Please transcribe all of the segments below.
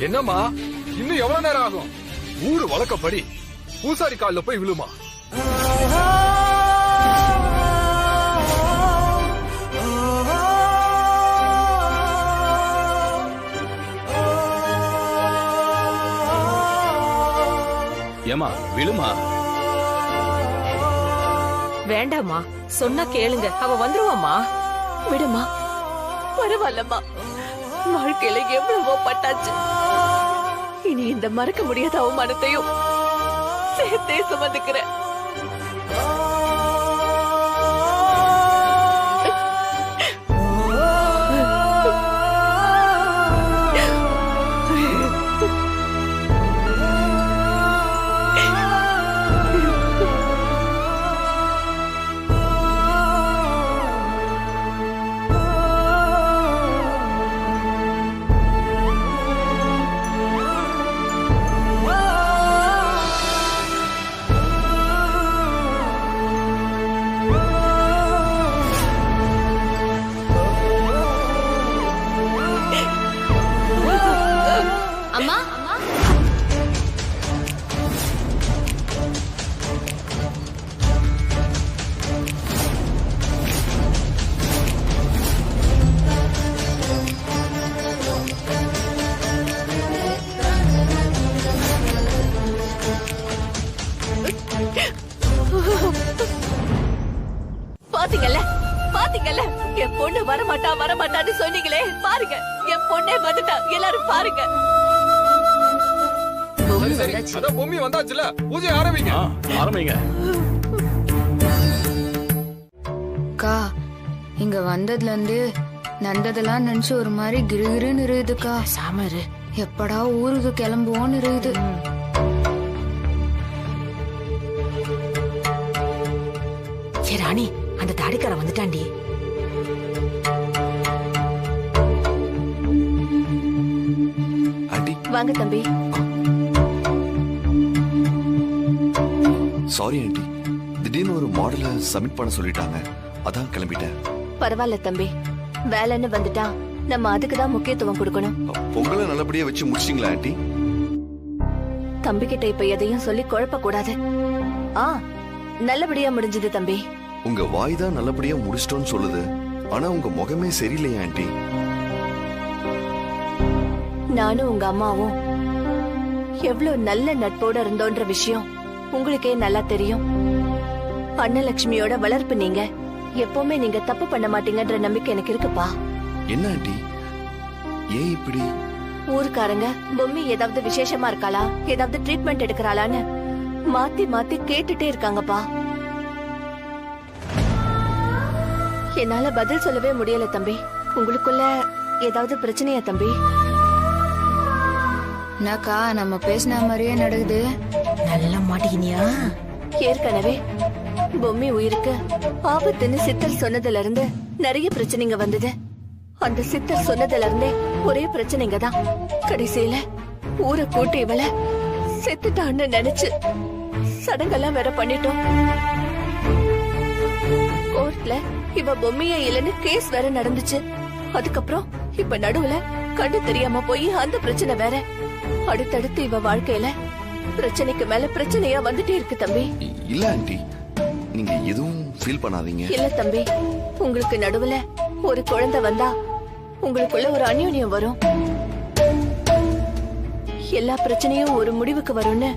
என்னம்மா இன்னும் எவ்வளவு நேரம் ஆகும்? ஊரு வழக்கப்படி பூசாரி கால்ல போய் விழுமா. ஏமா விழுமா? வேண்டாமா, சொன்னா கேளுங்க, அவ வந்துருவாமா. விடுமா, பரவாயில்லம்மா. வாழ்க்கையில எவ்வளவோ பட்டாச்சு. இனி இந்த மறக்க முடியாத அவமானத்தையும் சேர்த்தே சுமந்துக்கிறேன். அம்மா, பாத்தீங்கல்ல பாத்தீங்கல்ல, என் பொண்ணு வரமாட்டான்னு சொன்னீங்களே, பாருங்க என் பொண்ணே வந்துட்டா. எல்லாரும் பாருங்க. அதான் பொம்மி வந்தாச்சுல, பூஜை ஆரம்பிங்க. ஆரம்பிங்க. அக்கா, இங்க வந்ததுல இருந்து நடந்ததெல்லாம் நினைச்சு ஒரு மாதிரி கிருகிருன்னு இருக்குதுக்கா. சாமரு, எப்படா ஊருக்கு கிளம்புவோன்னு இருக்குது. ஏ ராணி, அந்த தாடிக்கார வந்துட்டாண்டி. ஆண்டி வாங்க தம்பி. சாரி ஆண்டி, திடீர்னு ஒரு மாடலை சப்மிட் பண்ண சொல்லிட்டாங்க, அதான் கிளம்பிட்டேன். பரவாயில்ல தம்பி, வேலைன்னு வந்துட்டா நம்ம அதுக்குதான் முக்கியத்துவம் கொடுக்கணும். பொங்கலை நல்லபடியா வச்சு முடிச்சிட்டீங்களா ஆண்டி? தம்பி கிட்ட இப்ப எதையும் சொல்லி குழப்ப கூடாது. நல்லபடியா முடிஞ்சது தம்பி. உங்க வாய் தான் நல்லபடியா முடிச்சிட்டோன்னு சொல்லுது, ஆனா உங்க முகமே சரியில்லையா ஆண்டி? நானும் உங்க அம்மாவும் எவ்வளவு நல்ல நட்போட இருந்தோன்ற விஷயம் உங்களுக்கே நல்லா தெரியும். அன்னலட்சுமியோட வளர்ப்பு நீங்க. எப்பவுமே நீங்க தப்பு பண்ண மாட்டீங்கன்ற நம்பிக்கை எனக்கு இருக்குப்பா. என்ன ஆண்டி, ஏன் இப்படி? ஊருக்காரங்க பொம்மி ஏதாவது விசேஷமா இருக்காளா, ஏதாவது ட்ரீட்மெண்ட் எடுக்கிறாளான்னு மாத்தி மாத்தி கேட்டுட்டே இருக்காங்கப்பா. என்னால பதில் சொல்லவே முடியல தம்பி. உங்களுக்குள்ள ஏதாவது பிரச்சனையா தம்பி? என்னக்கா, நம்ம பேசின மாதிரியே நடக்குது. நல்லா மாட்டிக்கினியா? ஏற்கனவே பொம்மி உயிருக்கு ஆபத்துன்னு சித்தர் சொன்னதுல இருந்து நிறைய பிரச்சனைங்க வந்தது. அந்த சித்தர் சொன்னதுல இருந்தே ஒரே பிரச்சனைங்க தான். கடைசியில ஊரை கூட்டி இவள செத்துட்டான்னு நினைச்சு சடங்கெல்லாம் வேற பண்ணிட்டோம். கோர்ட்ல இவ பொம்மைய இல்லன்னு கேஸ் வேற நடந்துச்சு. அதுக்கப்புறம் இப்ப நடுவுல கண்டு தெரியாம போய் அந்த பிரச்சனை வேற. அடுத்தடுத்து இவ வாழ்க்கையில பிரச்சனைக்கு மேல பிரச்சனையா வந்துட்டே இருக்கு தம்பி. இல்ல ஆண்டி, நீங்க எதுவும் ஃபீல் பண்ணாதீங்க. இல்ல தம்பி, உங்களுக்கு நடுவுல ஒரு குழந்தை வந்தா உங்களுக்குள்ள ஒரு அந்யோன்யம் வரும். எல்லா பிரச்சனையும் ஒரு முடிவுக்கு வரும்னு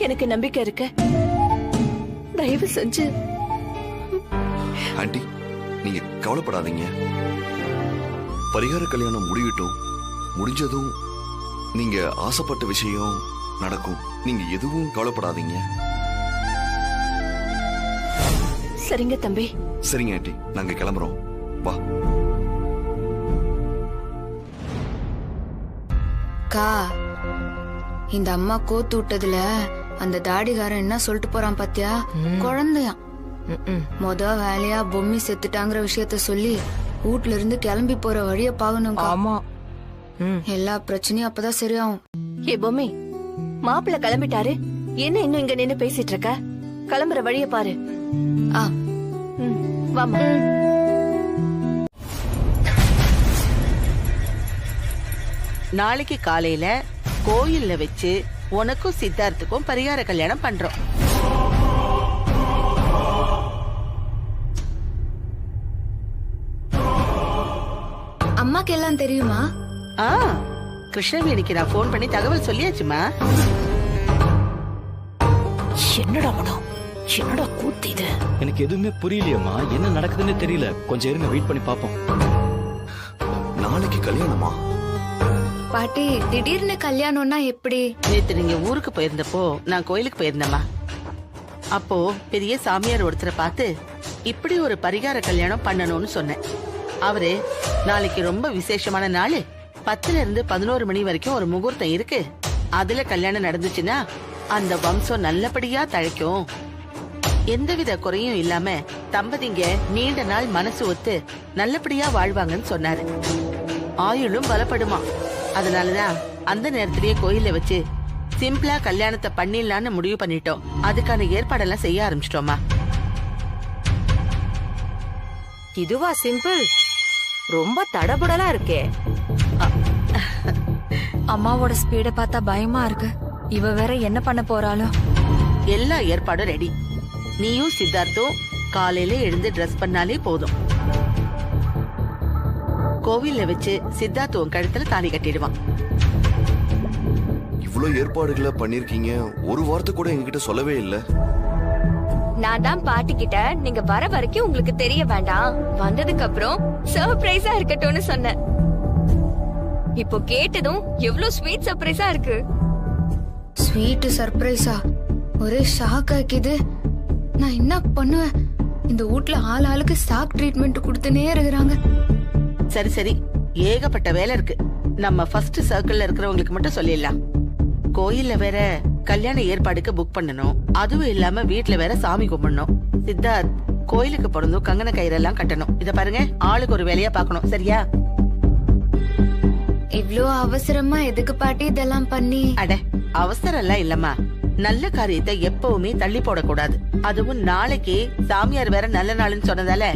எனக்கு நம்பிக்கை இருக்கு. தயவு செஞ்சு ஆண்டி, நீங்க கவலைப்படாதீங்க. பரிகார கல்யாணம் முடிவிட்டோம். முடிஞ்சதும் நீங்க ஆசைப்பட்ட விஷயம் நடக்கும். நீங்க எதுவும் கவலைப்படாதீங்க. சரிங்க தம்பி. சரிங்க ஆண்டி, நாங்க கிளம்புறோம். வா. அக்கா, இந்த அம்மா கோத்து விட்டதுல அந்த தாடிகாரன் என்ன சொல்லிட்டு போறான் பாத்தியா? குழந்தையாம். மொத வேலையா பொம்மி செத்துட்டாங்கிற விஷயத்த சொல்லி வீட்ல இருந்து கிளம்பி போற வழிய பாக்கணும். ஆமா, எல்லா பிரச்சனையும் அப்பதான் சரியாகும். ஏ பொம்மி, மாப்பிள்ள கிளம்பிட்டாரு, என்ன இன்னும் இங்க நின்னு பேசிட்டு இருக்க? கிளம்புற வழிய பாரு. வாமா. நாளைக்கு காலையில கோயில்ல வச்சு உனக்கும் சித்தார்த்துக்கும் பரிகார கல்யாணம் பண்றோம். அம்மாக்கு எல்லாம் தெரியுமா? கிருஷ்ணவேணிக்கு நான் போன் பண்ணி தகவல் சொல்லியாச்சுமா. என்னடா மனம், என்னடா கூத்து இது? எனக்கு எதுவுமே புரியலையம்மா, என்ன நடக்குதுன்னு தெரியல. கொஞ்சம் இருங்க, வெயிட் பண்ணி பாப்போம். நாளைக்கு கல்யாணமா? பாட்டி, திடீர்னு கல்யாணம்னா எப்படி? நேத்து நீங்க ஊருக்கு போயிருந்தப்போ நான் கோயிலுக்கு போயிருந்தேம்மா. அப்போ பெரிய சாமியார் ஒருத்தரை பார்த்து இப்படி ஒரு பரிகார கல்யாணம் பண்ணணும்னு சொன்னேன். அவரு நாளைக்கு ரொம்ப விசேஷமான நாள், 10ல இருந்து 11 மணி வரைக்கும் ஒரு முகூர்த்தம் இருக்கு, அதுல கல்யாணம் நடந்துச்சுன்னா அந்த வம்சம் நல்லபடியா தழைக்கும், எந்தவித குறையும் இல்லாம தம்பதிங்க நீண்ட நாள் மனசு ஒத்து நல்லபடியா வாழ்வாங்கன்னு சொன்னாரு. ஆயுளும் பலப்படுமா. அதனாலதான் அந்த நேரத்திலேயே கோயில வச்சு சிம்பிளா கல்யாணத்தை பண்ணிடலான்னு முடிவு பண்ணிட்டோம். அதுக்கான ஏற்பாடெல்லாம் செய்ய ஆரம்பிச்சிட்டோமா. இதுவா சிம்பிள்? ரொம்ப தடபுடலா இருக்கே. அம்மாவோட ஸ்பீட பார்த்தா பயமா இருக்கு. இவ வேற என்ன பண்ண போறாளோ? எல்லா ஏற்பாடும் ரெடி. நீயும் சித்தார்த்தும் காலையில எழுந்து ட்ரெஸ் பண்ணாலே போதும். கோவில்ல வச்சு சித்தார்த்து உன் கழுத்துல தாலி கட்டிடுவான். இவ்ளோ ஏற்பாடுகளை பண்ணிருக்கீங்க, ஒரு வார்த்தை கூட எங்ககிட்ட சொல்லவே இல்ல. நான் தான் பாட்டி கிட்ட நீங்க வர வரைக்கும் உங்களுக்கு தெரிய வேண்டாம், வந்ததுக்கு அப்புறம் சர்ப்ரைஸா இருக்கட்டும்னு சொன்னேன். இப்போ கேட்டதும் எவ்வளவு ஸ்வீட் சர்ப்ரைஸா இருக்கு. ஸ்வீட் சர்ப்ரைஸா? ஒரே ஷாக் ஆக்கிது. நான் என்ன பண்ணுவேன்? இந்த வீட்ல ஆளுக்கு ஷாக் ட்ரீட்மெண்ட் கொடுத்துனே இருக்கிறாங்க. சரி சரி, ஏகப்பட்ட வேலை இருக்கு. நம்ம ஃபர்ஸ்ட் சர்க்கிள்ல இருக்கிறவங்களுக்கு மட்டும் சொல்லிடலாம். கோயில்ல வேற கல்யாண ஏற்பாடுக்கு புக் பண்ணணும், அதுவும் இல்லாம வீட்டுல வேற சாமி கும்பிடணும். சித்தார்த் கோயிலுக்கு பிறந்தும் கங்கண கயிறெல்லாம் கட்டணும். இத பாருங்க, ஆளுக்கு ஒரு வேலையா பாக்கணும், சரியா? இவ்ளோ அவசரமா எதுக்கு பாட்டி இதெல்லாம் பண்ணி? அட, அவசரம் எல்லாம் இல்லம்மா. நல்ல காரியத்தை எப்பவுமே தள்ளி போடக்கூடாது. அதுவும் நாளைக்கு சாமியார் வேற நல்ல நாள்னு சொன்னதால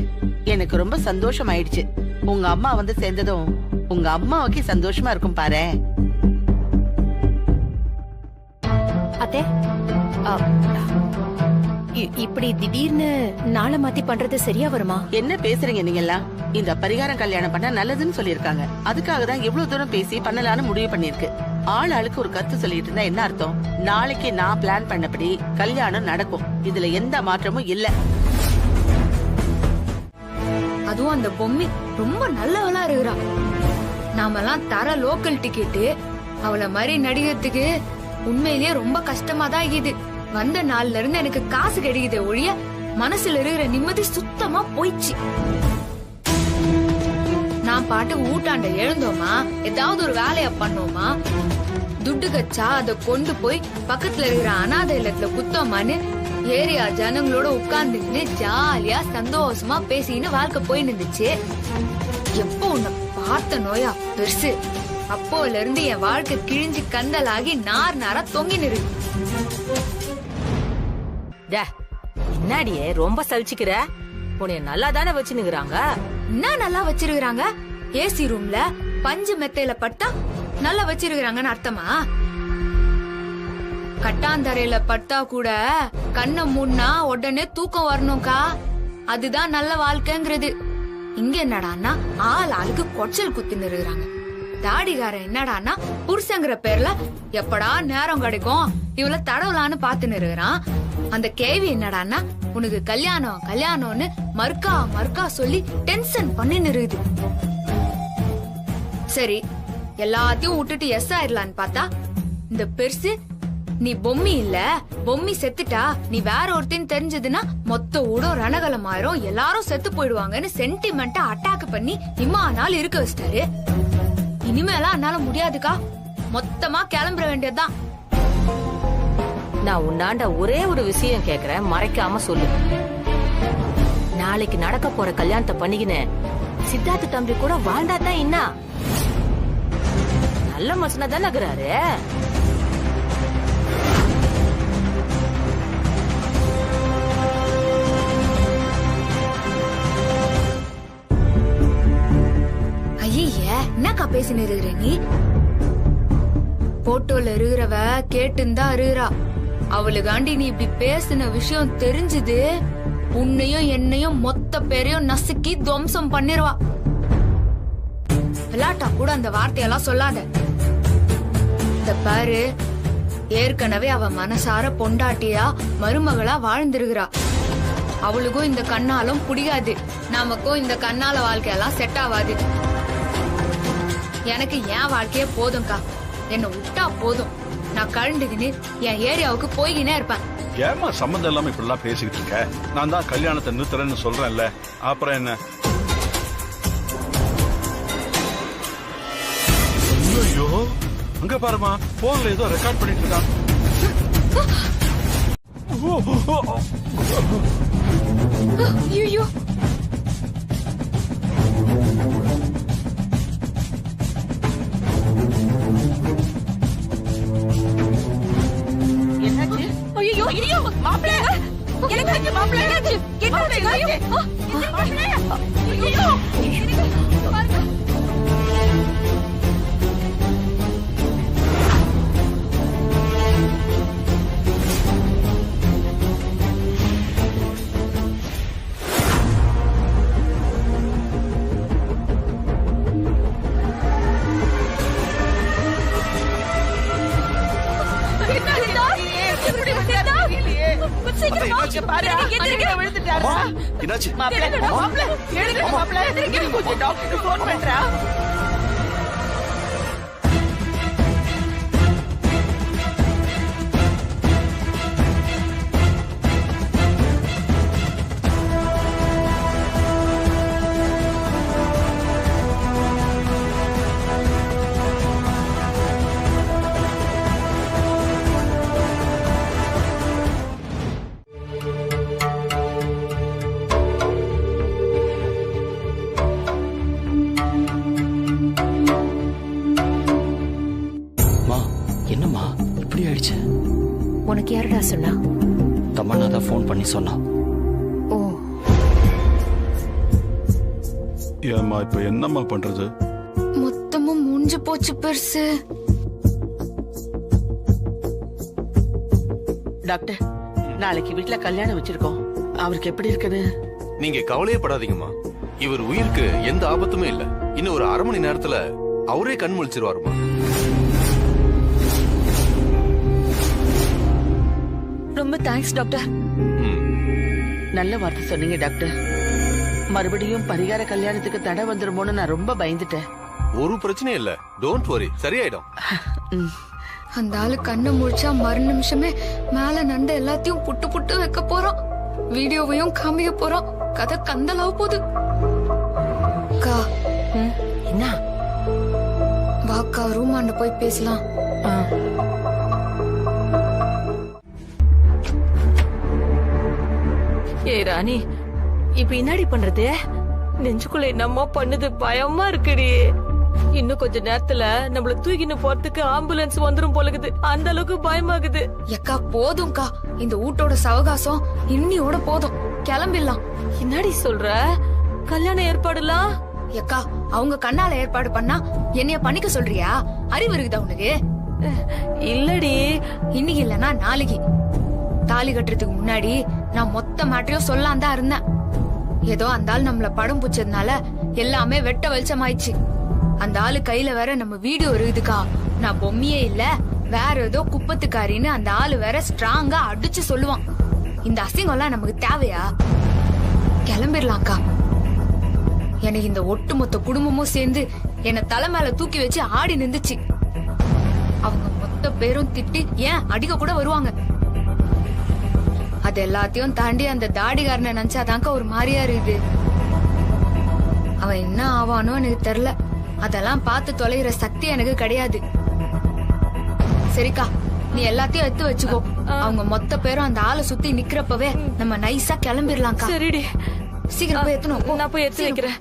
எனக்கு ரொம்ப சந்தோஷம் ஆயிடுச்சு. உங்க அம்மா வந்து சேர்ந்ததும் உங்க அம்மாவுக்கு சந்தோஷமா இருக்கும் பாரு. அத்தே, இப்படி திடீர்னு நாளை மாத்தி பண்றது சரியா வருமா? என்ன பேசுறீங்க நீங்க எல்லாம்? இந்த பரிகாரம் கல்யாணம் பண்ண நல்லதுன்னு சொல்லிருக்காங்க. அதுக்காக தான் எவ்வளவு தூரம் பேசி பண்ணலான்னு முடிவு பண்ணிருக்கு. ஆளுக்கு ஒரு கருத்து சொல்லிட்டு இருந்தா என்ன அர்த்தம்? நாளைக்கு நான் பிளான் பண்ணபடி கல்யாணம் நடக்கும். இதுல எந்த மாற்றமும் இல்ல. அதுவும் அந்த பொம்மி ரொம்ப நல்லவளா இருக்கிறா. நாமெல்லாம் தர லோக்கல் டிக்கெட்டு அவளை மாதிரி நடிகத்துக்கு உண்மையிலேயே ரொம்ப கஷ்டமா தான் இருக்குது. வந்த நாள்ல இருந்து எனக்கு காசு கிடைக்குதே ஒழிய மனசுல இருக்கிற நிம்மதி சுத்தமா போயிடுச்சு. நான் பாட்டு ஊட்டாண்ட எழுந்தோமா, ஏதாவது ஒரு வேலைய பண்ணோமா, துட்டு கச்சா அதை கொண்டு போய் பக்கத்துல இருக்கிற அனாதை இல்லத்துல குத்தோமான்னு ஏரியா ஜனங்களோட உட்கார்ந்துன்னு ஜாலியா சந்தோஷமா பேசின்னு வாழ்க்கை போய் நின்றுச்சு. எப்போ உன்னை பார்த்த நோயா பெருசு, அப்போல இருந்து என் வாழ்க்கை கிழிஞ்சு கந்தலாகி நார் நாரா தொங்கி நிற்கு. என்னடியே ரொம்ப சலிச்சுக்கிற? உன்னைய நல்லா தானே வச்சுனுக்குறாங்க. என்ன நல்லா வச்சிருக்காங்க? ஏசி ரூம்ல பஞ்சு மெத்தையில பட்டா நல்லா வச்சிருக்காங்கன்னு அர்த்தமா? கட்டாந்தரையில பட்டா கூட கண்ணை மூடினா உடனே தூக்கம் வரணும்க்கா. அதுதான் நல்ல வாழ்க்கைங்கிறது. இங்க என்னடான்னா ஆளுக்கு கொச்சல் குத்தின்னு இருக்கிறாங்க. தாடிகாரன் என்னடான்னா புருஷங்கிற பேர்ல எப்படா நேரம் கிடைக்கும் இவள தடவலான்னு பாத்துன்னு இருக்கிறான். அந்த கேள்வி என்னடான்னா உனக்கு கல்யாணம் கல்யாணம்னு மறுக்கா சொல்லி டென்ஷன் பண்ணின்னு இருக்குது. சரி, எல்லாத்தையும் விட்டுட்டு எஸ் ஆயிடலான்னு பார்த்தா இந்த பெருசு நீ பொம்மி இல்ல, பொம்மி செத்துட்டா நீ வேற ஒருத்தின்னு தெரிஞ்சதுன்னா மொத்த ஊடும் ரணகலம் ஆயிரும், எல்லாரும் செத்து போயிடுவாங்கன்னு சென்டிமெண்டா அட்டாக் பண்ணி இம்மா நாள் இருக்க வச்சிட்டாரு. இனிமேலாம் என்னால முடியாதுக்கா, மொத்தமா கிளம்புற வேண்டியதுதான். நான் உன்னாண்ட ஒரே ஒரு விஷயம் கேக்குறேன், மறைக்காம சொல்லு. நாளைக்கு நடக்க போற கல்யாணத்தை பண்ணிக்கினேன் சித்தார்த்த தம்பி கூட வாழ்ந்தாதான் என்ன? நல்ல மனுஷனா தானே இருக்கிறாரு. ஐய, என்னக்கா பேசினு இருக்கிற நீ? போட்டோல இருக்கிறவ கேட்டுந்தா இருக்கிறா. அவளுக்காண்டி நீ இப்படி பேசின விஷயம் தெரிஞ்சுது, உன்னையும் என்னையும் மொத்த பேரையும் நசுக்கி துவம்சம் பண்ணிருவா. விளாட்டா கூட அந்த வார்த்தையெல்லாம் சொல்லாத. இந்த பாரு, ஏற்கனவே அவ மனசார பொண்டாட்டியா மருமகளா வாழ்ந்திருக்கிறா. அவளுக்கும் இந்த கண்ணாலும் புடிக்காது, நமக்கும் இந்த கண்ணால வாழ்க்கையெல்லாம் செட் ஆகாது. எனக்கு என் வாழ்க்கையே போதும்க்கா, என்ன விட்டா போதும். நான் கழுண்டுகின்னு என் ஏரியாவுக்கு போய்கினே இருப்பேன். ஏமா சம்மந்தம் இல்லாம இப்படி எல்லாம் பேசிக்கிட்டு இருக்க? நான் தான் கல்யாணத்தை நிறுத்துறேன்னு சொல்றேன்ல, அப்புறம் என்ன? ஐயோ, அங்க பாருமா, போன்ல ஏதோ ரெக்கார்ட் பண்ணிட்டு இருக்கான். ஐயோ, என்னாச்சு? ஐயோ, ஐயோ, மாப்பிள்ளை! என்னாச்சு, மாப்பிள்ளை? என்னாச்சு? என்னாச்சு? மாப்பிள்ளை! ஐயோ! என்னாச்சு? டாக்டர் போன் பண்றா. என்னம்மா இப்படி ஆயிடுச்சு? உனக்கு யாருடா சொன்னா? தமன்னா தான் ஃபோன் பண்ணி சொன்னா. ஓ, ஏம்மா இப்ப என்னம்மா பண்றது? மொத்தமும் முடிஞ்சு போச்சு பெருசு. டாக்டர், நாளைக்கு வீட்டுல கல்யாணம் வச்சிருக்கோம். அவருக்கு எப்படி இருக்குது? நீங்க கவலையே படாதீங்கம்மா. இவர் உயிருக்கு எந்த ஆபத்துமே இல்ல. இன்னும் ஒரு அரை மணி நேரத்துல அவரே கண் முழிச்சிருவாருமா. ரொம்ப தேங்க்ஸ் டாக்டர். நல்ல வார்த்தை சொன்னீங்க டாக்டர். மறுபடியும் பரிகார கல்யாணத்துக்கு தடை வந்துருமோன்னு நான் ரொம்ப பயந்துட்டேன். ஒரு பிரச்சனையும் இல்ல, டோன்ட் வரி, சரியாயிடும். அந்த ஆளு கண்ணை முழிச்சா மறு நிமிஷமே மேல நண்ட எல்லாத்தையும் புட்டு புட்டு வைக்க போறோம். வீடியோவையும் காமிக்க போறோம். கதை கந்தலாவ போகுது. அக்கா, என்ன? வாக்கா, ரூமாண்ட போய் பேசலாம். ஏ ராணி, இப்ப என்னடி பண்றது? நெஞ்சுக்குள்ள என்னம்மா பண்ணுது, பயமா இருக்குடி. இன்னும் கொஞ்ச நேரத்துல நம்மள தூக்கின்னு போறதுக்கு ஆம்புலன்ஸ் வந்துரும் போலகுது. அந்த அளவுக்கு பயமாகுது. எக்கா போதும்க்கா, இந்த வீட்டோட சவகாசம் இன்னியோட போதும். கிளம்பிடலாம். என்னடி சொல்ற? கல்யாண ஏற்பாடுலாம்? எக்கா, அவங்க கண்ணால ஏற்பாடு பண்ணா என்னைய பண்ணிக்க சொல்றியா? அறிவு இருக்குதா உனக்கு? இல்லடி. இன்னைக்கு இல்லனா நாளைக்கு. தாலி கட்டுறதுக்கு முன்னாடி நான் மொத்த மேட்டரையும் சொல்லாம் தான் இருந்தேன். ஏதோ அந்த ஆள் நம்மள படம் பூச்சதுனால எல்லாமே வெட்ட வெளிச்சமாயிடுச்சு. அந்த ஆளு கையில வேற நம்ம வீடியோ இருக்குதுக்கா. நான் பொம்மையே இல்ல, வேற ஏதோ குப்பத்துக்காரின்னு அந்த ஆளு வேற ஸ்ட்ராங்கா அடிச்சு சொல்லுவான். இந்த அசிங்கம் எல்லாம் நமக்கு தேவையா? கிளம்பிடலாம்க்கா. எனக்கு இந்த ஒட்டுமொத்த குடும்பமும் சேர்ந்து என்ன தலை மேல தூக்கி வச்சு ஆடி நின்றுச்சு. அவங்க மொத்த பேரும் திட்டி ஏன் அடிக்க கூட வருவாங்க. அது எல்லாத்தையும் தாண்டி அந்த தாடிகாரனை நினைச்சாதாங்க ஒரு மாதிரியா இருக்குது. அவன் என்ன ஆவானோ எனக்கு தெரியல. அதெல்லாம் பார்த்து தொலைகிற சக்தி எனக்கு கிடையாது. சரிக்கா, நீ எல்லாத்தையும் எடுத்து வச்சுக்கோ. அவங்க மொத்த பேரும் அந்த ஆளை சுத்தி நிக்கிறப்பவே நம்ம நைஸா கிளம்பிடலாம்க்கா. சரிடி, சீக்கிரம் போய் எத்தணும். நான் போய் எடுத்து வைக்கிறேன்.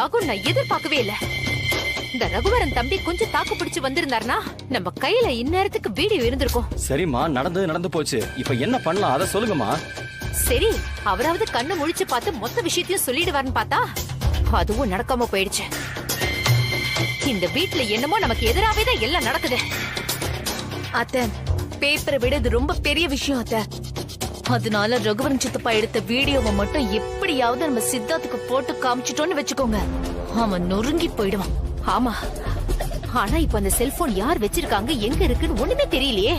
ஆகும் நான் எதிர்பார்க்கவே இல்ல. இந்த ரகுவரன் தம்பி கொஞ்சம் தாக்கு பிடிச்சு வந்திருந்தாருனா நம்ம கையில இந்நேரத்துக்கு வீடியோ இருந்திருக்கும். சரிம்மா, நடந்து போச்சு. இப்ப என்ன பண்ணலாம் அத சொல்லுங்கம்மா. சரி, அவராவது கண்ணு முழிச்சு பார்த்து மொத்த விஷயத்தையும் சொல்லிடுவாருன்னு பார்த்தா அதுவும் நடக்காம போயிடுச்சு. இந்த வீட்ல என்னமோ நமக்கு எதிராவே தான் எல்லாம் நடக்குது. அத்தை, பேப்பரை விட இது ரொம்ப பெரிய விஷயம் அத்தை. அதனால ரகுவரன் சித்தப்பா எடுத்த வீடியோவை மட்டும் எப்படியாவது நம்ம சித்தார்த்துக்கு போட்டு காமிச்சிட்டோம்னு வச்சுக்கோங்க, அவன் நொறுங்கி போயிடுவான். ஆமா, ஆனா இப்ப அந்த செல்போன் யார் வச்சிருக்காங்க, எங்க இருக்குன்னு ஒண்ணுமே தெரியலையே.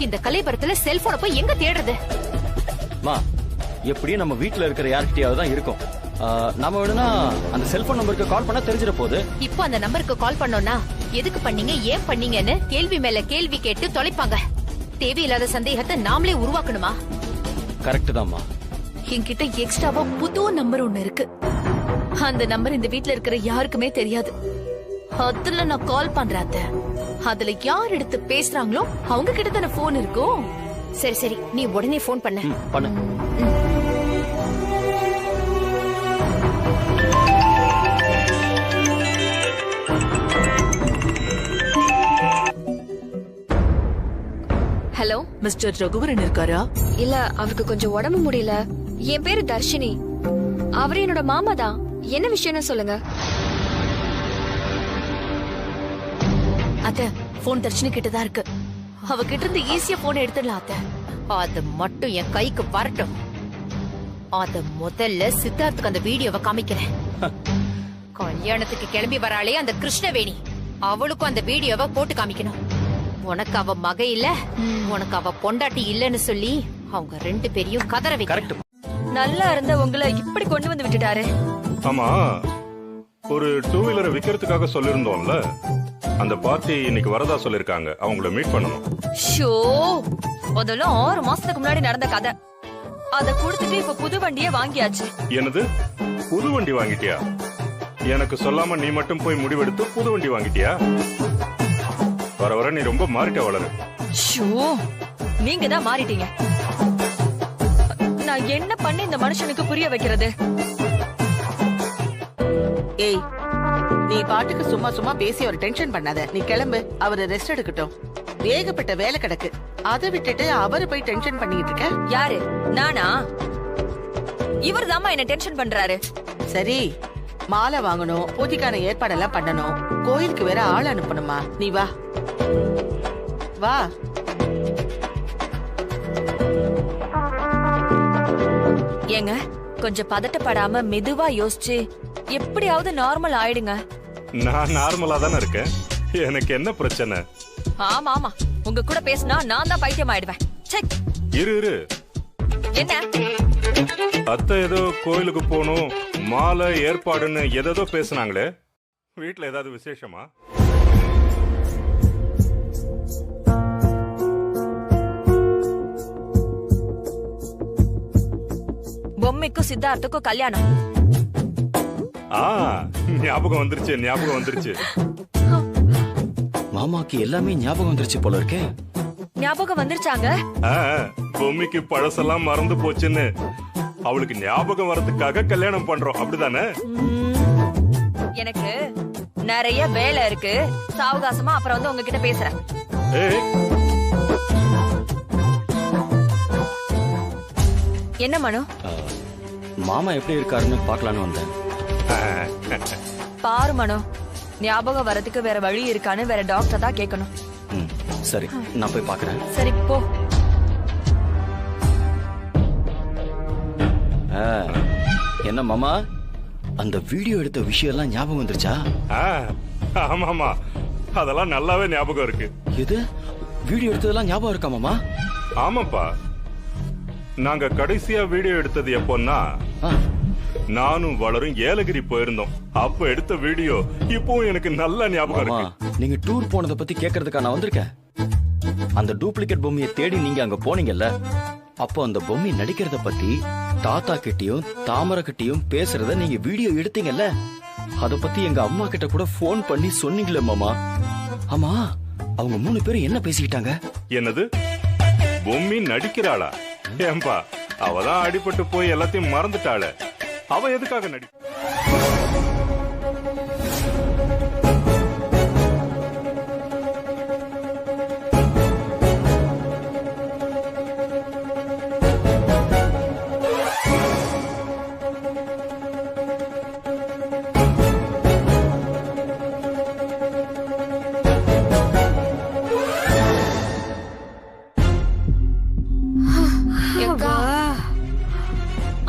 இந்த கலைபுரத்துல செல்போனை போய் எங்க தேடுறது? மா, எப்படியும் நம்ம வீட்ல இருக்கிற யார்கிட்டயாவது தான் இருக்கும். நாம வேணும்னா அந்த செல்போன் நம்பருக்கு கால் பண்ணா தெரிஞ்சிட போகுது. இப்போ அந்த நம்பருக்கு கால் பண்ணோம்னா எதுக்கு பண்ணீங்க, ஏன் பண்ணீங்கன்னு கேள்வி மேல கேள்வி கேட்டு தொலைப்பாங்க. தேவையில்லாத சந்தேகத்தை நாமளே உருவாக்கணுமா? கரெக்ட் தான்மா. என்கிட்ட எக்ஸ்ட்ராவா புது நம்பர் ஒண்ணு இருக்கு. அந்த நம்பர் இந்த வீட்ல இருக்கிற யாருக்குமே தெரியாது. அதுல நான் கால் பண்றேன் அத்தை. அதுல யார் எடுத்து பேசுறாங்களோ அவங்க கிட்ட தானே போன் இருக்கும். சரி சரி, நீ உடனே போன் பண்ண. பண்ணு. ஹலோ, மிஸ்டர் ரகுவரன் இருக்காரா? இல்ல, அவருக்கு கொஞ்சம் உடம்பு முடியல. என் பேரு தர்ஷினி. அவரு என்னோட மாமா தான். என்ன விஷயம்னு சொல்லுங்க. அத்த, போன் தர்ஷினி கிட்டதான் இருக்கு. அவகிட்ட இருந்து ஈஸியா போன் எடுத்துடலாம் அத்த. அது மட்டும் என் கைக்கு வரட்டும். அத முதல்ல சித்தார்த்துக்கு அந்த வீடியோவை காமிக்கிறேன். கல்யாணத்துக்கு கிளம்பி வராளே அந்த கிருஷ்ணவேணி, அவளுக்கும் அந்த வீடியோவை போட்டு காமிக்கணும். உனக்கு அவ மக இல்ல, உனக்கு அவ பொண்டாட்டி இல்லன்னு சொல்லி அவங்க ரெண்டு பேரையும் கதற வைக்க. நல்லா இருந்த உங்களை இப்படி கொண்டு வந்து விட்டுட்டாரு. ஆமா, ஒரு 2 வீலரை விக்கிறதுக்காக சொல்லிருந்தோம்ல, அந்த பார்ட்டி இன்னைக்கு வரதா சொல்லிருக்காங்க. அவங்கள மீட் பண்ணணும். ஷோ, அதெல்லாம் 6 மாசத்துக்கு முன்னாடி நடந்த கதை. அத கொடுத்துட்டு இப்ப புது வண்டியே வாங்கியாச்சு. என்னது, புது வண்டி வாங்கிட்டியா? எனக்கு சொல்லாம நீ மட்டும் போய் முடிவெடுத்து புது வண்டி வாங்கிட்டியா? வர வர நீ ரொம்ப மாறிட்ட வளரு. ஷோ, நீங்க தான் மாறிட்டீங்க. நான் என்ன பண்ணி இந்த மனுஷனுக்கு புரிய வைக்கிறது? ஏய், நீ பாட்டுக்கு சும்மா சும்மா பேசி ஒரு டென்ஷன் பண்ணாத. நீ கிளம்பு, அவரு ரெஸ்ட் எடுக்கட்டும். ஏகப்பட்ட வேலை கிடக்கு, அதை விட்டுட்டு அவரு போய் டென்ஷன் பண்ணிட்டு இருக்க. யாரு, நானா? இவர் தாமா என்ன டென்ஷன் பண்றாரு. சரி, மாலை வாங்கணும், பூஜைக்கான ஏற்பாடெல்லாம் பண்ணணும், கோயிலுக்கு வேற ஆள் அனுப்பணுமா. நீ வா வா. ஏங்க, கொஞ்சம் பதட்டப்படாம மெதுவா யோசிச்சு எப்படியாவது நார்மல் ஆயிடுங்க. நான் நார்மலா தானே இருக்கேன், எனக்கு என்ன பிரச்சனை? ஆமா ஆமா, உங்க கூட பேசினா நான் தான் பைத்தியம் ஆயிடுவேன். இரு, என்ன? அத்தை ஏதோ கோயிலுக்கு போகணும், மாலை ஏற்பாடுன்னு ஏதோ பேசுனாங்களே, வீட்டுல ஏதாவது விசேஷமா? பொம்மைக்கும் சித்தார்த்துக்கும் கல்யாணம். ஞாபகம் வந்துருச்சு. மாமாக்கு எல்லாமே ஞாபகம் வந்துருச்சு போல இருக்கே. ஞாபகம் வந்துருச்சாங்க. பொம்மைக்கு பழசெல்லாம் மறந்து போச்சுன்னு அவளுக்கு ஞாபகம் வரதுக்காக கல்யாணம் பண்றோம், அப்படிதானே? எனக்கு நிறைய வேலை இருக்கு, சாவகாசமா அப்புறம் வந்து உங்ககிட்ட பேசுறேன். என்ன மனு? மாமா எப்படி இருக்காருன்னு பாக்கலான்னு வந்தேன். பாரு மனு, ஞாபகம் வரதுக்கு வேற வழி இருக்கான்னு வேற டாக்டர் தான் கேட்கணும். சரி, நான் போய் பாக்குறேன். சரி போ. என்ன மாமா, அந்த வீடியோ எடுத்த விஷயம் எல்லாம் ஞாபகம் வந்துருச்சா? ஆமாமா, அதெல்லாம் நல்லாவே ஞாபகம் இருக்கு. எது, வீடியோ எடுத்ததெல்லாம் ஞாபகம் இருக்கா மாமா? ஆமாப்பா, நாங்க கடைசியா வீடியோ எடுத்தது எப்போன்னா, நானும் வளரும் ஏலகிரி போயிருந்தோம். அப்ப எடுத்த வீடியோ இப்பவும் எனக்கு நல்ல ஞாபகம் இருக்கு. நீங்க டூர் போனதை பத்தி கேக்குறதுக்கா நான் வந்திருக்கேன். அந்த டூப்ளிகேட் பொம்மையை தேடி நீங்க அங்க போனீங்கல்ல, அப்போ அந்த பொம்மை நடிக்கிறத பத்தி தாத்தா கிட்டயும் தாமரை கிட்டயும் பேசுறத நீங்க வீடியோ எடுத்தீங்கல்ல, அத பத்தி எங்க அம்மா கிட்ட கூட போன் பண்ணி சொன்னீங்களே மாமா. ஆமா, அவங்க 3 பேரும் என்ன பேசிக்கிட்டாங்க? என்னது, பொம்மி நடிக்கிறாளா? ஏம்பா, அவதான் அடிபட்டு போய் எல்லாத்தையும் மறந்துட்டாள, அவ எதுக்காக நடி?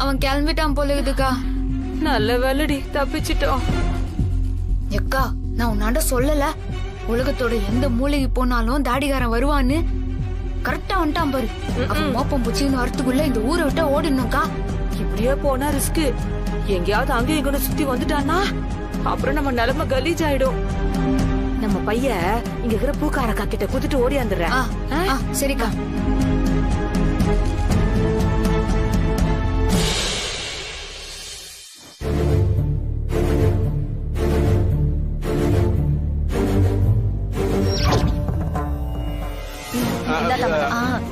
அவன் கிளம்பிட்டான் போல இருக்குக்கா. நல்ல வேலைடி, தப்பிச்சிட்டோம். எக்கா, நான் உன்னாண்ட சொல்லல உலகத்தோட எந்த மூலைக்கு போனாலும் தாடிகாரன் வருவான்னு. கரெக்டா வந்துட்டான் பாரு. அவன் மோப்பம் பூச்சின்னு வரத்துக்குள்ள இந்த ஊரை விட்டா ஓடிடணும்க்கா. இப்படியே போனா ரிஸ்க். எங்கேயாவது அங்க இங்க சுத்தி வந்துட்டானா அப்புறம் நம்ம நிலைமை கலீஜ் ஆயிடும். நம்ம பையன் இங்க இருக்கிற பூக்காரக்கா கிட்ட குத்துட்டு ஓடி வந்துடுறேன். சரிக்கா.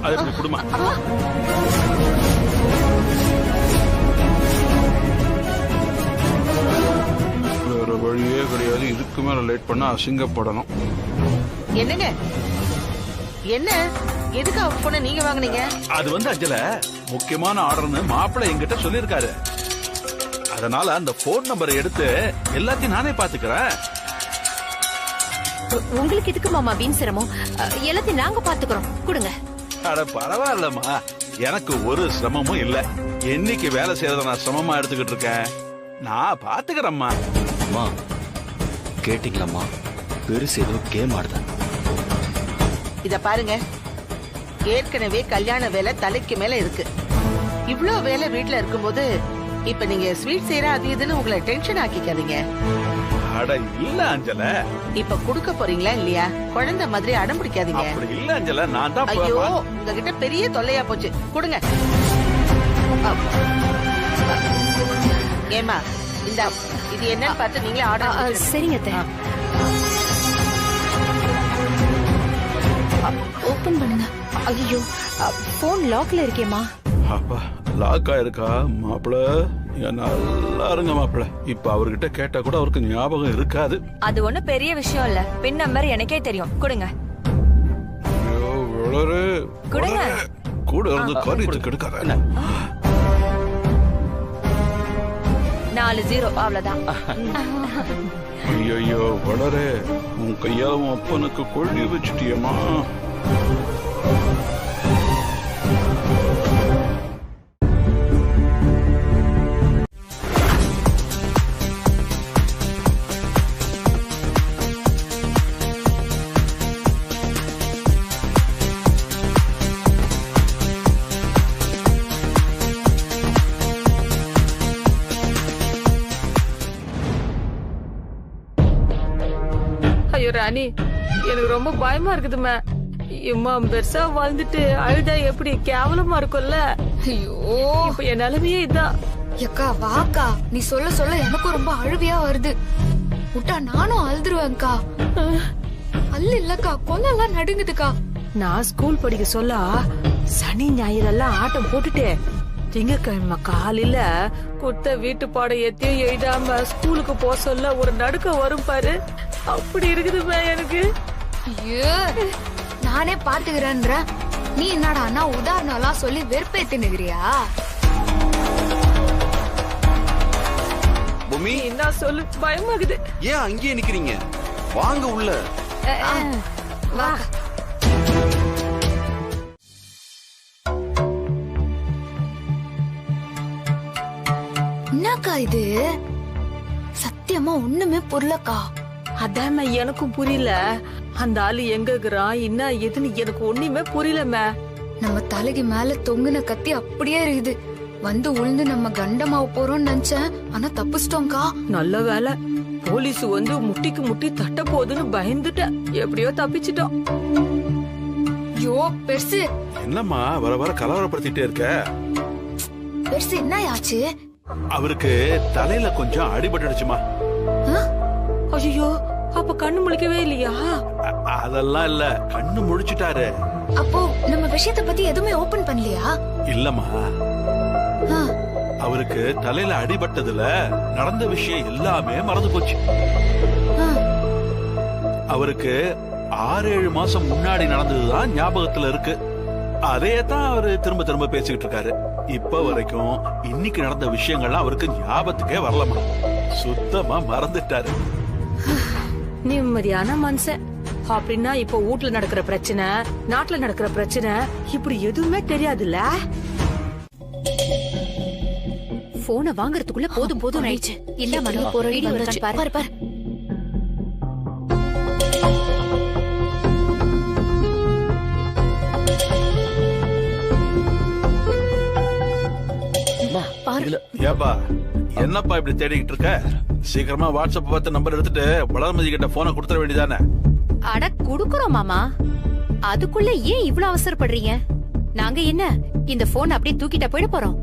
அது குடுமா வேற வழியே கிடையாது. இதுக்கு மேல லேட் பண்ணா அசிங்கப்படணும். என்னங்க என்ன எதுக்கு அவ போன நீங்க வாங்குனீங்க? அது வந்து அஞ்சல முக்கியமான ஆர்டர்னு மாப்பிள்ளை என்கிட்ட சொல்லிருக்காரு. அதனால அந்த போன் நம்பரை எடுத்து எல்லாத்தையும் நானே பாத்துக்கிறேன். உங்களுக்கு எதுக்கு மாமா வீண் சிரமம்? எல்லாத்தையும் நாங்க பாத்துக்கிறோம், கொடுங்க. அட பரவாயில்லம்மா, எனக்கு ஒரு சிரமமும் இல்ல. என்னைக்கு வேலை செய்யறத நான் சிரமமா எடுத்துக்கிட்டு இருக்கேன். நான் பாத்துக்கிறேம்மா. அம்மா கேட்டீங்களாம்மா, பெருசு ஏதோ கேம் ஆடுதான். இத பாருங்க, ஏற்கனவே கல்யாண வேலை தலைக்கு மேல இருக்கு. இவ்ளோ வேலை வீட்டுல இருக்கும்போது இப்ப நீங்க ஸ்வீட் செய்யற அது இதுன்னு உங்களை டென்ஷன் ஆக்கிக்காதீங்க. அட இல்ல அஞ்சல, இப்ப குடுக்க போறீங்களா இல்லையா? குழந்தை மாதிரி அடம் பிடிக்காதீங்க. அப்படி இல்ல அஞ்சல, நான் தான். ஐயோ, உங்ககிட்ட பெரிய தொல்லையா போச்சு. கொடுங்க. ஏமா இந்த இது என்னன்னு பார்த்து நீங்களே ஆர்டர். சரிங்க. ஓபன் பண்ணுங்க. ஐயோ, போன் லாக்ல இருக்கேமா. அப்பா லாக் ஆயிருக்கா? மாப்பிள்ள நல்லா இருங்க மாப்பிள்ள. இப்ப அவர்கிட்ட கேட்டா கூட அவருக்கு ஞாபகம் இருக்காது. அது ஒண்ணு பெரிய விஷயம் இல்ல. பின் நம்பர் எனக்கே தெரியும், கொடுங்க. ஐயோ வளரு, கொடுங்க. கூட இருந்து காரியத்தை கெடுக்காத. 40 அவ்வளவுதான். ஐயோ வளரு, உன் கையால உன் அப்பனுக்கு கொள்ளி வச்சுட்டியம்மா. ஐயோ ராணி, எனக்கு ரொம்ப பயமா இருக்குதுமே. இம்மா பெருசா வாழ்ந்துட்டு அழுதா எப்படி கேவலமா இருக்கும்ல. ஐயோ, இப்ப என் நிலைமையே இதான். எக்கா வாக்கா, நீ சொல்ல சொல்ல எனக்கும் ரொம்ப அழுவியா வருது. விட்டா நானும் அழுதுருவேன்க்கா. அல்ல இல்லக்கா, கொல்லெல்லாம் நடுங்குதுக்கா. நான் ஸ்கூல் படிக்க சொல்ல சனி ஞாயிறு எல்லாம் ஆட்டம் போட்டுட்டு திங்கக்கிழமை காலையில குத்த வீட்டு பாடம் எத்தையும் எழுதாம ஸ்கூலுக்கு போக சொல்ல ஒரு நடுக்க வரும் பாரு. அப்படி இருக்குதுமே எனக்கு. ஐயோ, நானே பாத்துக்கிறேன்ற நீ என்னடா உதாரணம் எல்லாம் சொல்லி வெறுப்பேத்தினுகிறியா? பூமி, என்ன சொல்லு, பயமாகுது. ஏன் அங்கேயே நிக்கிறீங்க? வாங்க உள்ள. வா. என்னக்கா இது? சத்தியமா ஒண்ணுமே புரியலக்கா. அதான் எனக்கும் புரியல. அந்த ஆளு எங்க இருக்கிறான், என்ன எதுன்னு எனக்கு ஒண்ணுமே புரியலமே. நம்ம தலைக்கு மேல தொங்குன கத்தி அப்படியே இருக்குது. வந்து உளுந்து நம்ம கண்டமாவ போறோம்னு நினைச்சேன், ஆனா தப்பிச்சிட்டோம்க்கா. நல்ல வேலை, போலீஸ் வந்து முட்டிக்கு முட்டி தட்ட போகுதுன்னு பயந்துட்டேன். எப்படியோ தப்பிச்சிட்டோம். ஐயோ பெருசு, என்னம்மா வர வர கலவரப்படுத்திட்டே இருக்க? பெருசு என்ன ஆச்சு? அவருக்கு தலையில கொஞ்சம் அடிபட்டுடுச்சுமா. ஐயோ, அப்ப கண்ணு முழிக்கவே இல்லையா? அதெல்லாம் இல்ல, கண்ணு முழிச்சிட்டாரு. அப்போ நம்ம விஷயத்தை பத்தி எதுவுமே ஓபன் பண்ணலையா? இல்லம்மா, அவருக்கு தலையில அடிபட்டதுல நடந்த விஷயம் எல்லாமே மறந்து போச்சு. அவருக்கு 6-7 மாசம் முன்னாடி நடந்ததுதான் ஞாபகத்துல இருக்கு. அதே தான் அவரு திரும்ப திரும்ப பேசிக்கிட்டு இருக்காரு. இப்ப வரைக்கும் இன்னைக்கு நடந்த விஷயங்கள்லாம் அவருக்கு ஞாபகத்துக்கே வரலமா. சுத்தமா மறந்துட்டாரு. நிம்மதியான மனுஷன். அப்படின்னா இப்ப வீட்டுல நடக்கிற பிரச்சனை, நாட்டுல நடக்கிற பிரச்சனை இப்படி எதுவுமே தெரியாதுல்ல. போனை வாங்குறதுக்குள்ள போதும் போதும் ஆயிடுச்சு. இல்ல மனு வீடியோ இருக்கான்னு பாரு பாரு. ஏப்பா என்னப்பா இப்படி தேடிக்கிட்டு இருக்க? சீக்கிரமா வாட்ஸ்அப் பார்த்து நம்பர் எடுத்துட்டு வளர்மதி கிட்ட போனை கொடுத்துட வேண்டியதானே? அட குடுக்குறோம் மாமா, அதுக்குள்ள ஏன் இவ்ளோ அவசரப்படுறீங்க? நாங்க என்ன இந்த போன் அப்படியே தூக்கிட்ட போயிட போறோம்?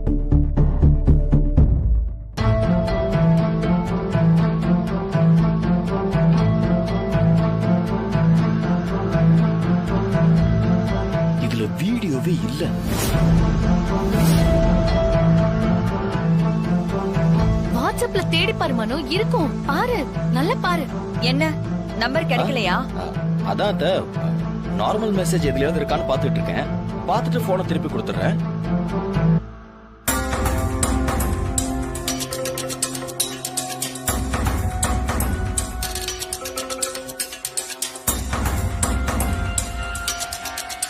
இதுல வீடியோவே இல்ல. வாட்ஸ்அப்ல தேடி பாரு மனு, இருக்கும் பாரு, நல்லா பாரு. என்ன நம்பர் கிடைக்கலையா? அதான் நார்மல் மெசேஜ் எதுலயாவது இருக்கான்னு பாத்துட்டு இருக்கேன். பாத்துட்டு போனை திருப்பி கொடுத்துறேன்.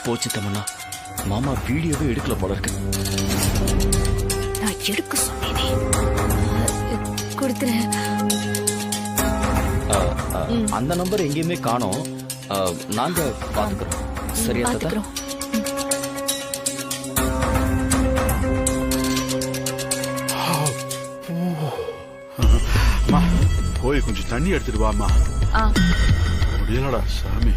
போச்சு தமன்னா, மாமா வீடியோவே எடுக்கல போல இருக்கு. நான் எடுக்க சொன்னேனே, கொடுத்துறேன். அந்த நம்பர் எங்கேயுமே காணோம். நாங்க பாத்துக்கிறோம். சரியா தாத்தா? போய் கொஞ்சம் தண்ணி எடுத்துட்டு வாமா. முடியலடா சாமி.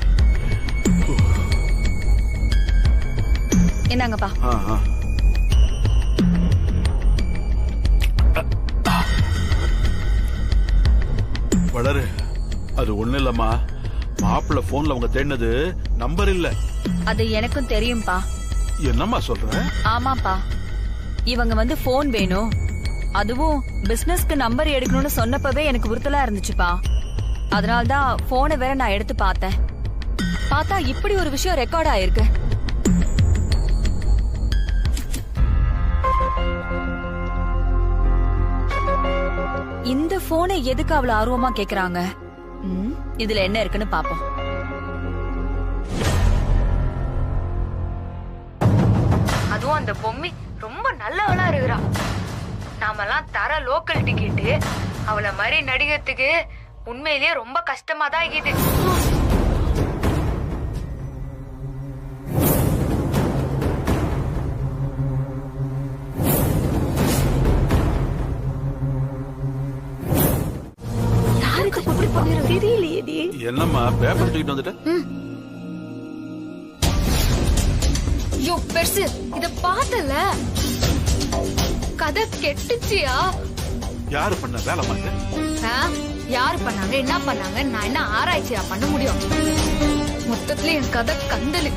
என்னங்கப்பா? வளரு, அது ஒண்ணு இல்லம்மா. மாப்பிள்ள போன்ல அவங்க தேடினது நம்பர் இல்ல. அது எனக்கும் தெரியும்பா. என்னம்மா சொல்ற? ஆமாப்பா, இவங்க வந்து போன் வேணும், அதுவும் பிசினஸ்க்கு நம்பர் எடுக்கணும்னு சொன்னப்பவே எனக்கு உறுத்தலா இருந்துச்சுப்பா. அதனால்தான் போனை வேற நான் எடுத்து பார்த்தேன். பார்த்தா இப்படி ஒரு விஷயம் ரெக்கார்ட் ஆயிருக்கு. இந்த போனை எதுக்கு அவ்வளவு ஆர்வமா கேக்குறாங்க? இதுல என்ன இருக்குன்னு பாப்போம். அதுவும் அந்த பொம்மி ரொம்ப நல்லவளா இருக்கிறா. நாமெல்லாம் தர லோக்கல் டிக்கெட்டு, அவளை மாதிரி நடிகத்துக்கு உண்மையிலேயே ரொம்ப கஷ்டமா தான் இருக்குது. என்னம்மா பேப்பர் தூக்கிட்டு வந்துட்ட? யோ பெருசு, இத பார்த்தல, கதை கெட்டுச்சியா? யாரு பண்ண வேலை மாட்டு? யாரு பண்ணாங்க, என்ன பண்ணாங்க, நான் என்ன ஆராய்ச்சியா பண்ண முடியும்? மொத்தத்துல என் கதை கந்தலு.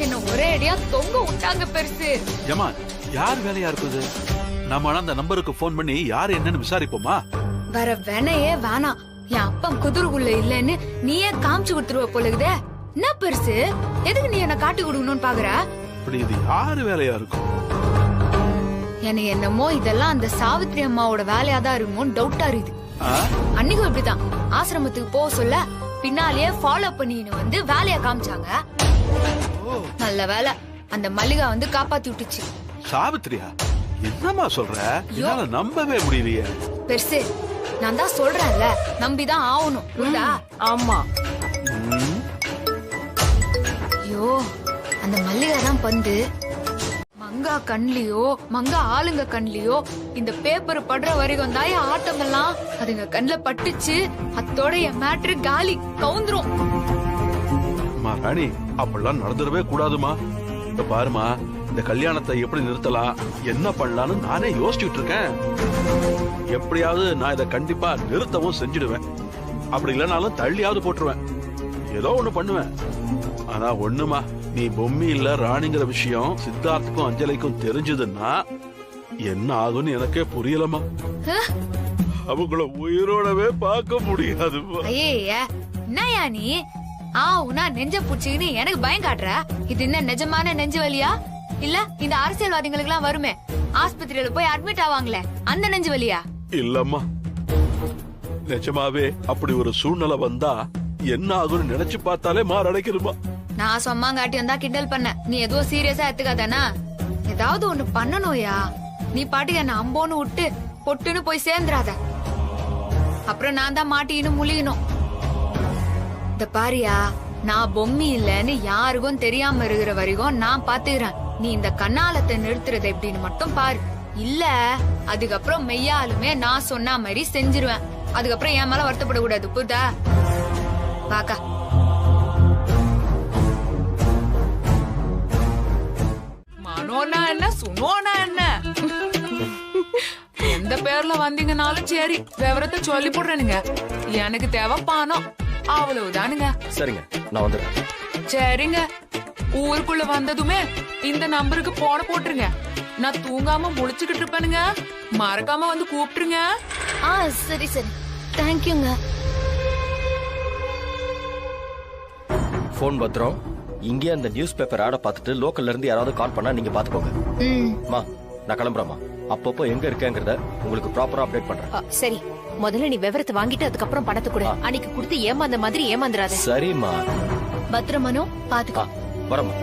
என்ன ஒரே அடியா தொங்க விட்டாங்க பெருசு. ஏமா யார் வேலையா இருக்குது? நம்ம அந்த நம்பருக்கு போன் பண்ணி யாரு என்னன்னு விசாரிப்போமா? வர வேணையே வேணாம். என் அப்பன் குதிரைக்குள்ள இல்லன்னு நீயே காமிச்சு கொடுத்துருவ போலகுதே. என்ன பெருசு, எதுக்கு நீ என்ன காட்டி கொடுக்கணும்னு பாக்குற? இப்படி இது யாரு வேலையா இருக்கும்? எனக்கு என்னமோ இதெல்லாம் அந்த சாவித்ரி அம்மாவோட வேலையா தான் இருக்குமோன்னு டவுட்டா இருக்குது. அன்னைக்கும் இப்படிதான் ஆசிரமத்துக்கு போக சொல்ல பின்னாலேயே ஃபாலோ பண்ணின்னு வந்து வேலையா காமிச்சாங்க. நல்ல வேலை அந்த மல்லிகா வந்து காப்பாத்தி விட்டுச்சு. சாவித்ரியா? என்னமா சொல்ற? என்னால நம்பவே முடியலையே. பெருசு, நான் தான் சொல்றேன்ல, நம்பிதான் ஆகணும். புரியுதா? ஆமா. ஐயோ, அந்த மல்லிகா தான் பந்து மங்கா கண்லியோ மங்கா ஆளுங்க கண்லியோ இந்த பேப்பர் படுற வரைக்கும் தான் என் ஆட்டம் எல்லாம். அதுங்க கண்ணுல பட்டுச்சு, அத்தோட என் மேட்ரு காலி, கவுந்துரும். ராணி, அப்படிலாம் நடந்துடவே கூடாதுமா. இந்த பாருமா, இந்த கல்யாணத்தை எப்படி நிறுத்தலாம், என்ன பண்ணலாம்னு நானே யோசிச்சுட்டு இருக்கேன். எப்படியாவது நான் இதை கண்டிப்பா நிறுத்தவும் செஞ்சிடுவேன். அப்படி இல்லைனாலும் தள்ளியாவது போட்டுருவேன். ஏதோ ஒண்ணு பண்ணுவேன். ஆனா ஒண்ணுமா, நீ பொம்மி இல்ல ராணிங்கிற விஷயம் சித்தார்த்துக்கும் அஞ்சலிக்கும் தெரிஞ்சதுன்னா என்ன ஆகும்னு எனக்கே புரியலமா. அவங்கள உயிரோடவே பார்க்க முடியாது. ஐயா என்னயா நீ உனா நெஞ்ச புடிச்சுன்னு எனக்கு பயம் காட்டுற? இது என்ன நிஜமான நெஞ்சு வலியா, இல்ல இந்த அரசியல்வாதிகளுக்கு எல்லாம் வருமே ஆஸ்பத்திரியில போய் அட்மிட் ஆவாங்களே அந்த நெஞ்சு வலியா? இல்லம்மா, நிஜமாவே அப்படி ஒரு சூழ்நிலை வந்தா என்ன ஆகும்னு நினைச்சு பார்த்தாலே மாரடைக்குதுமா. நான் சொம்மாங்காட்டி வந்தா கிண்டல் பண்ண, நீ எதுவும் சீரியஸா எடுத்துக்காதானா? ஏதாவது ஒண்ணு பண்ணணும்யா. நீ பாட்டுக்கு என்ன அம்போன்னு விட்டு பொட்டுன்னு போய் சேர்ந்துராத. அப்புறம் நான் தான் மாட்டின்னு முழியணும். இந்த பாரியா, நான் பொம்மி இல்லன்னு யாருக்கும் தெரியாம இருக்கிற வரைக்கும் நான் பாத்துக்கிறேன். நீ இந்த கண்ணாலத்தை நிறுத்துறது எப்படின்னு மட்டும் பாரு. இல்ல அதுக்கப்புறம் மெய்யாலுமே நான் சொன்ன மாதிரி செஞ்சிருவேன். அதுக்கப்புறம் என் மேல வருத்தப்படக்கூடாது, புரியுதா? பாக்கா மனோனா என்ன சுனோனா என்ன எந்த பேர்ல வந்தீங்கனாலும் சரி, விவரத்தை சொல்லி போடுறேனுங்க. எனக்கு தேவை பணம், அவ்வளவுதானுங்க. சரிங்க, நான் வந்துடுறேன். சரிங்க, ஊருக்குள்ள வந்ததுமே இந்த நம்பருக்கு போன போட்டுருங்க. நான் தூங்காம முழிச்சுக்கிட்டு இருப்பேனுங்க. மறக்காம வந்து கூப்பிட்டுருங்க. சரி சரி, தேங்க்யூங்க. போன் பத்திரம். இங்கே அந்த நியூஸ் பேப்பர் ஆட பார்த்துட்டு லோக்கல்ல இருந்து யாராவது கால் பண்ணா நீங்க பாத்துக்கோங்க. மா, நான் கிளம்புறேம்மா. அப்பப்போ எங்க இருக்கேங்கிறத உங்களுக்கு ப்ராப்பரா அப்டேட் பண்றேன். சரி, முதல்ல நீ விவரத்தை வாங்கிட்டு அதுக்கப்புறம் பணத்தை கொடு. அன்னைக்கு கொடுத்து ஏமாந்த மாதிரி ஏமாந்துராத. சரிம்மா. பத்திரமனோ பாத்துக்கோ. வரமா.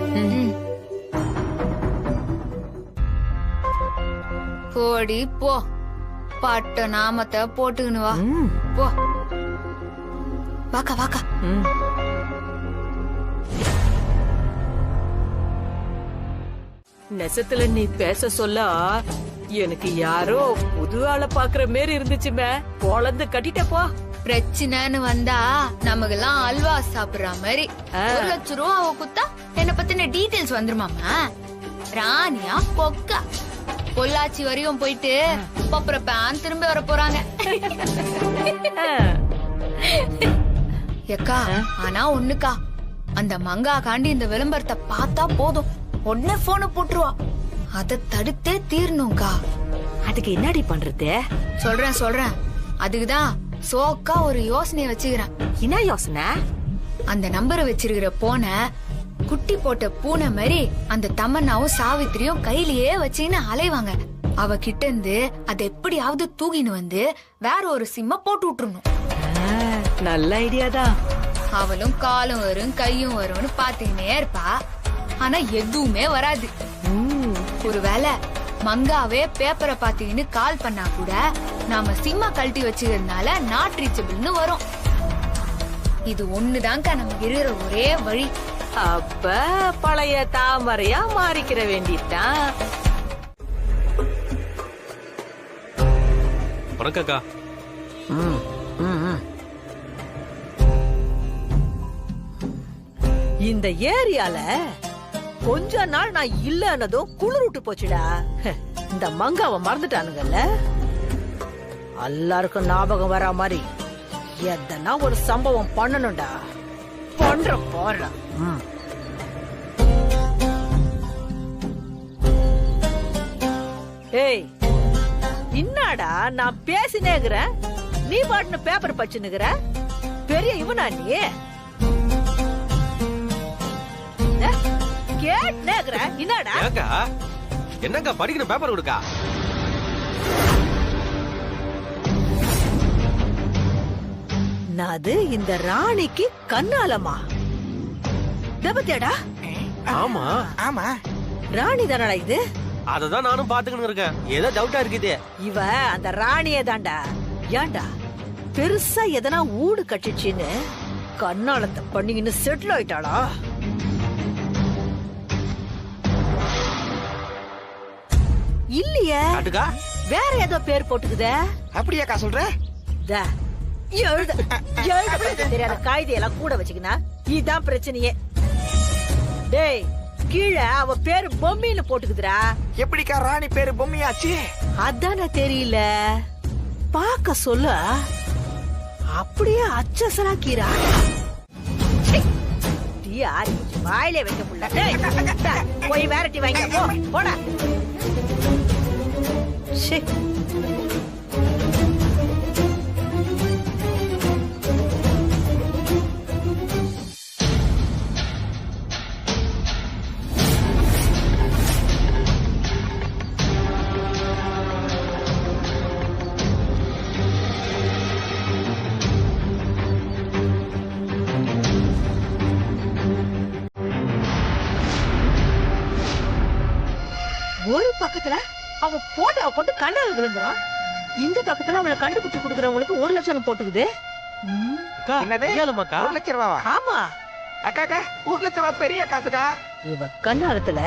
போடி போ, பட்ட நாமத்தை போட்டுக்கணும் வா. போ வாக்கா வாக்கா. நெசத்துல நீ பேச சொல்ல எனக்கு யாரோ புது ஆளை பாக்குற மாரி இருந்துச்சுமே. குழந்தை கட்டிட்ட போ. பிரச்சனைன்னு வந்தா நமக்கெல்லாம் அல்வா சாப்பிடுற மாதிரி 1 லட்சம் ரூபா அவ குத்தா என்ன பத்தின டீடைல்ஸ் வந்துருமாமா. ராணியா பொக்கா பொள்ளாச்சி வரையும் போயிட்டு அப்புறம் திரும்ப வர போறாங்க. எக்கா, ஆனா ஒண்ணுக்கா, அந்த மங்கா காண்டி இந்த விளம்பரத்தை பார்த்தா போதும் உடனே போன போட்டுருவா. அத தடுத்தே தீரணும்க்கா. அதுக்கு என்னடி பண்றது? சொல்றேன். அதுக்குதான் சோக்கா ஒரு யோசனையை வச்சுக்கிறேன். என்ன யோசனை? அந்த நம்பரை வச்சிருக்கிற போன குட்டி போட்ட பூனை மாதிரி அந்த தமன்னாவும் சாவித்திரியும் கையிலேயே வச்சுன்னு அலைவாங்க. அவ கிட்ட இருந்து அதை எப்படியாவது தூக்கின்னு வந்து வேற ஒரு சிம்ம போட்டு விட்டுறணும். நல்ல ஐடியாதான். அவளும் காலும் வரும் கையும் வரும்னு பாத்துக்கினே இருப்பா. ஆனா எதுவுமே வராது. ஒருவேளை மங்காவே பேப்பரை பாத்தீங்கன்னு கால் பண்ணா கூட நாம சிம்ம கழட்டி வச்சுக்கிறதுனால நாட் ரீச்சபிள்னு வரும். இது ஒண்ணுதான்க்கா நமக்கு இருக்கிற ஒரே வழி. அப்ப பழைய தாமரையா மாறிக்கிற வேண்டியதுதான். வணக்கக்கா. இந்த ஏரியால கொஞ்ச நாள் நான் இல்லன்னதும் குளிர் விட்டு போச்சுடா. இந்த மங்காவை மறந்துட்டானுங்கல்ல. எல்லாருக்கும் ஞாபகம் வர மாதிரி எதனா ஒரு சம்பவம் பண்ணணும்டா. பண்ற போறா. ஏய், என்னடா நான் பேசினேங்கிறேன், நீ பாட்டுன்னு பேப்பர் பச்சுனுகிற. பெரிய இவனா நீ? என்னக்கா படிக்கிற பேப்பர் கொடுக்கா? அது இந்த ராணிக்கு கண்ணாலமா தபத்தியாடா? ஆமா ஆமா, ராணி தானடா இது. அததான் நானும் பாத்துக்கிட்டு இருக்கேன். ஏதோ டவுட்டா இருக்குது. இவ அந்த ராணியே தான்டா. ஏன்டா பெருசா எதனா ஊடு கட்டிச்சுன்னு கண்ணாலத்தை பண்ணிக்கின்னு செட்டில் ஆயிட்டாளா? இல்லையே, வேற ஏதோ பேர் போட்டுக்குதே. அப்படியாக்கா சொல்ற? தெரியாத காய்தையெல்லாம் கூட வச்சுக்கினா இதான் பிரச்சனையே. டேய், கீழே அவ பேரு பொம்மின்னு போட்டுக்குதுடா. எப்படிக்கா ராணி பேரு பொம்மியாச்சு? அதான தெரியல. பாக்க சொல்ல அப்படியே அச்சசலாக்கீரா. வாயிலே வைக்க முடியல. போய் வேறட்டி வாங்க போடா. ஒரு பக்கத்துல அவ போட்டோ போட்டு கண்ணால விழுந்துறான். இந்த பக்கத்துல அவளை கண்டுபிடிச்சு கொடுக்கறவங்களுக்கு 1 லட்சம் போட்டுக்குது. என்னது 1 லட்சம் ரூபாவா? ஆமா அக்கா 1 லட்சம் ரூபாய் பெரிய காசுக்கா. இவ கண்ணாலத்துல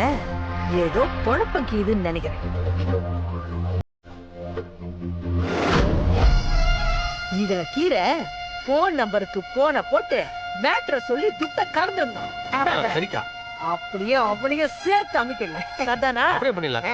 ஏதோ பொழப்பம் கீதுன்னு நினைக்கிறேன். இத கீரை போன் நம்பருக்கு போன போட்டு மேட்ர சொல்லி துட்ட கறந்துடணும். சரிக்கா. அப்படியே அவனையே சேர்த்து அமைக்கல. அதானா? அப்படியே பண்ணிடலாம்.